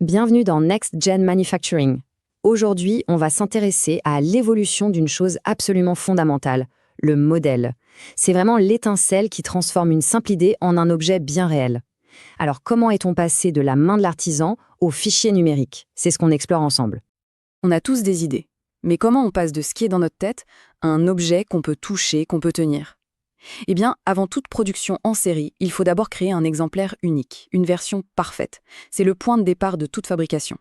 Bienvenue dans Next Gen Manufacturing. Aujourd'hui, on va s'intéresser à l'évolution d'une chose absolument fondamentale, le modèle. C'est vraiment l'étincelle qui transforme une simple idée en un objet bien réel. Alors comment est-on passé de la main de l'artisan au fichier numérique? C'est ce qu'on explore ensemble. On a tous des idées. Mais comment on passe de ce qui est dans notre tête à un objet qu'on peut toucher, qu'on peut tenir? Eh bien, avant toute production en série, il faut d'abord créer un exemplaire unique, une version parfaite. C'est le point de départ de toute fabrication.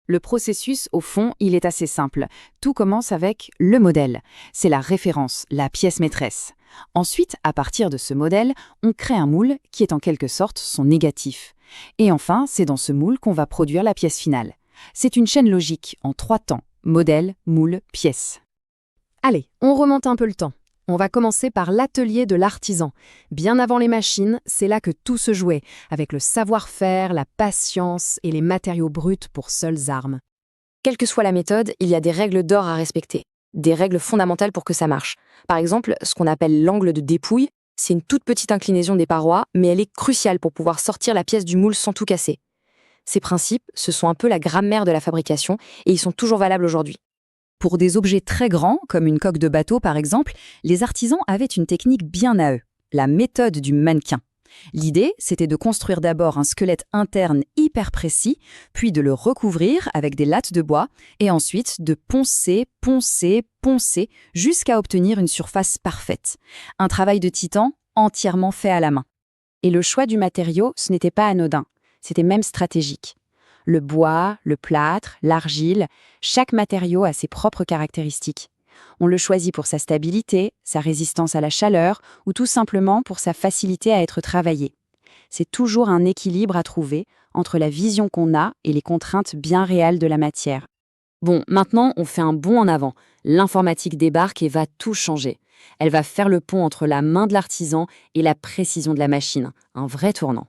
Le processus, au fond, il est assez simple. Tout commence avec le modèle. C'est la référence, la pièce maîtresse. Ensuite, à partir de ce modèle, on crée un moule qui est en quelque sorte son négatif. Et enfin, c'est dans ce moule qu'on va produire la pièce finale. C'est une chaîne logique en 3 temps. Modèle, moule, pièce. Allez, on remonte un peu le temps. On va commencer par l'atelier de l'artisan. Bien avant les machines, c'est là que tout se jouait, avec le savoir-faire, la patience et les matériaux bruts pour seules armes. Quelle que soit la méthode, il y a des règles d'or à respecter, des règles fondamentales pour que ça marche. Par exemple, ce qu'on appelle l'angle de dépouille, c'est une toute petite inclinaison des parois, mais elle est cruciale pour pouvoir sortir la pièce du moule sans tout casser. Ces principes, ce sont un peu la grammaire de la fabrication et ils sont toujours valables aujourd'hui. Pour des objets très grands, comme une coque de bateau par exemple, les artisans avaient une technique bien à eux, la méthode du mannequin. L'idée, c'était de construire d'abord un squelette interne hyper précis, puis de le recouvrir avec des lattes de bois, et ensuite de poncer, jusqu'à obtenir une surface parfaite. Un travail de titan entièrement fait à la main. Et le choix du matériau, ce n'était pas anodin, c'était même stratégique. Le bois, le plâtre, l'argile, chaque matériau a ses propres caractéristiques. On le choisit pour sa stabilité, sa résistance à la chaleur ou tout simplement pour sa facilité à être travaillé. C'est toujours un équilibre à trouver entre la vision qu'on a et les contraintes bien réelles de la matière. Bon, maintenant, on fait un bond en avant. L'informatique débarque et va tout changer. Elle va faire le pont entre la main de l'artisan et la précision de la machine. Un vrai tournant.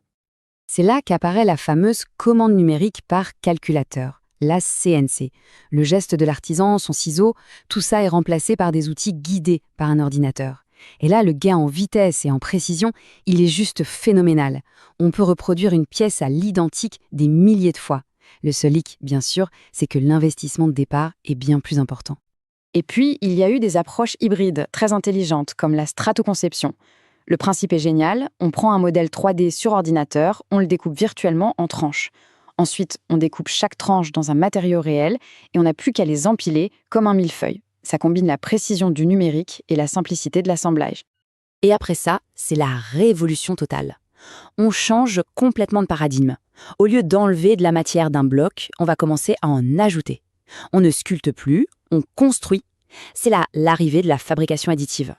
C'est là qu'apparaît la fameuse commande numérique par calculateur, la CNC. Le geste de l'artisan, son ciseau, tout ça est remplacé par des outils guidés par un ordinateur. Et là, le gain en vitesse et en précision, il est juste phénoménal. On peut reproduire une pièce à l'identique des milliers de fois. Le seul hic, bien sûr, c'est que l'investissement de départ est bien plus important. Et puis, il y a eu des approches hybrides, très intelligentes, comme la stratoconception. Le principe est génial, on prend un modèle 3D sur ordinateur, on le découpe virtuellement en tranches. Ensuite, on découpe chaque tranche dans un matériau réel et on n'a plus qu'à les empiler comme un millefeuille. Ça combine la précision du numérique et la simplicité de l'assemblage. Et après ça, c'est la révolution totale. On change complètement de paradigme. Au lieu d'enlever de la matière d'un bloc, on va commencer à en ajouter. On ne sculpte plus, on construit. C'est là l'arrivée de la fabrication additive.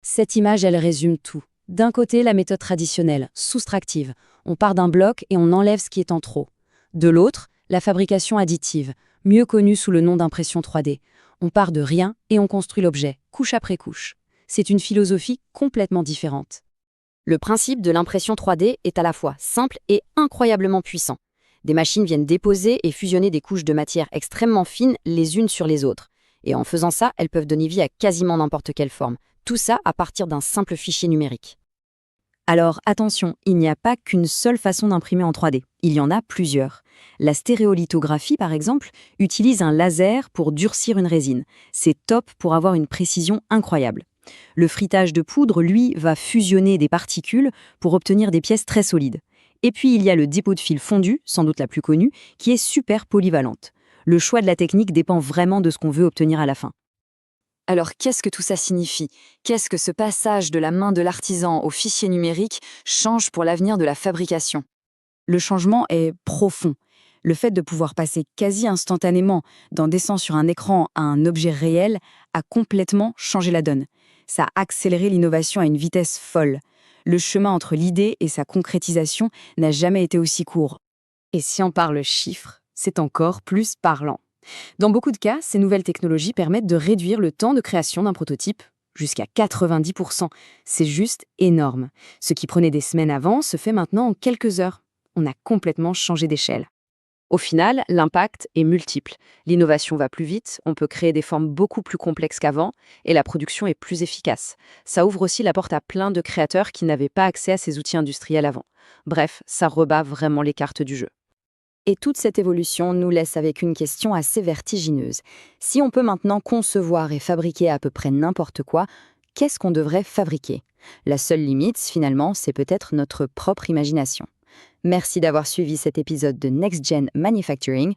Cette image, elle résume tout. D'un côté, la méthode traditionnelle, soustractive. On part d'un bloc et on enlève ce qui est en trop. De l'autre, la fabrication additive, mieux connue sous le nom d'impression 3D. On part de rien et on construit l'objet, couche après couche. C'est une philosophie complètement différente. Le principe de l'impression 3D est à la fois simple et incroyablement puissant. Des machines viennent déposer et fusionner des couches de matière extrêmement fines les unes sur les autres. Et en faisant ça, elles peuvent donner vie à quasiment n'importe quelle forme. Tout ça à partir d'un simple fichier numérique. Alors attention, il n'y a pas qu'une seule façon d'imprimer en 3D. Il y en a plusieurs. La stéréolithographie, par exemple, utilise un laser pour durcir une résine. C'est top pour avoir une précision incroyable. Le frittage de poudre, lui, va fusionner des particules pour obtenir des pièces très solides. Et puis il y a le dépôt de fil fondu, sans doute la plus connue, qui est super polyvalente. Le choix de la technique dépend vraiment de ce qu'on veut obtenir à la fin. Alors qu'est-ce que tout ça signifie? Qu'est-ce que ce passage de la main de l'artisan au fichier numérique change pour l'avenir de la fabrication? Le changement est profond. Le fait de pouvoir passer quasi instantanément d'un dessin sur un écran à un objet réel a complètement changé la donne. Ça a accéléré l'innovation à une vitesse folle. Le chemin entre l'idée et sa concrétisation n'a jamais été aussi court. Et si on parle chiffres, c'est encore plus parlant. Dans beaucoup de cas, ces nouvelles technologies permettent de réduire le temps de création d'un prototype jusqu'à 90%. C'est juste énorme. Ce qui prenait des semaines avant se fait maintenant en quelques heures. On a complètement changé d'échelle. Au final, l'impact est multiple. L'innovation va plus vite, on peut créer des formes beaucoup plus complexes qu'avant, et la production est plus efficace. Ça ouvre aussi la porte à plein de créateurs qui n'avaient pas accès à ces outils industriels avant. Bref, ça rebat vraiment les cartes du jeu. Et toute cette évolution nous laisse avec une question assez vertigineuse. Si on peut maintenant concevoir et fabriquer à peu près n'importe quoi, qu'est-ce qu'on devrait fabriquer? La seule limite, finalement, c'est peut-être notre propre imagination. Merci d'avoir suivi cet épisode de Next Gen Manufacturing.